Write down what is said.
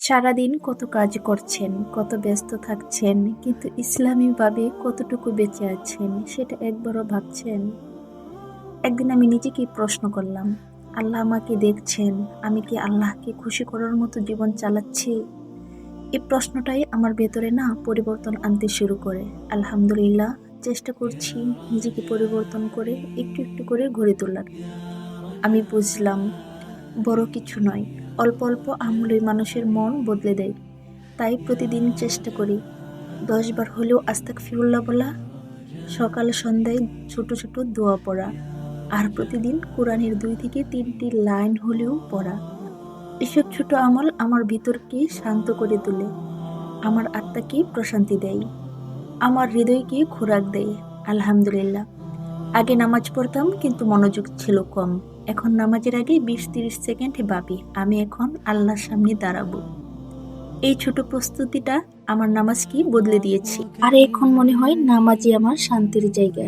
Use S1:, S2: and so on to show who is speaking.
S1: সারাদিন কত কাজ করছেন, কত ব্যস্ত থাকছেন, কিন্তু ইসলামীভাবে কতটুকু বেঁচে আছেন সেটা একবারও ভাবছেন? একদিন আমি নিজেকেই প্রশ্ন করলাম, আল্লাহ আমাকে দেখছেন, আমি কি আল্লাহকে খুশি করার মতো জীবন চালাচ্ছি? এই প্রশ্নটাই আমার ভেতরে না পরিবর্তন আনতে শুরু করে। আলহামদুলিল্লাহ, চেষ্টা করছি নিজেকে পরিবর্তন করে একটু একটু করে গড়ে তোলার। আমি বুঝলাম, বড় কিছু নয়, অল্প অল্প আমলের মানুষের মন বদলে দেয়। তাই প্রতিদিন চেষ্টা করি 10 বার হলেও আস্তাগফিরুল্লাহ বলা, সকাল সন্ধ্যায় ছোট ছোট দোয়া পড়া, আর প্রতিদিন কোরআনের 2 থেকে 3টি লাইন হলেও পড়া। এসব ছোট আমল আমার ভিতরকে শান্ত করে তোলে, আমার আত্মাকে প্রশান্তি দেয়, আমার হৃদয়কে খোরাক দেয়। আলহামদুলিল্লাহ, আগে নামাজ পড়তাম কিন্তু মনোযোগ ছিল কম। এখন নামাজের আগে 20-30 সেকেন্ড ভাবি আমি এখন আল্লাহর সামনে দাঁড়াবো। এই ছোট প্রস্তুতিটা আমার নামাজকে বদলে দিয়েছে, আর এখন মনে হয় নামাজই আমার শান্তির জায়গা।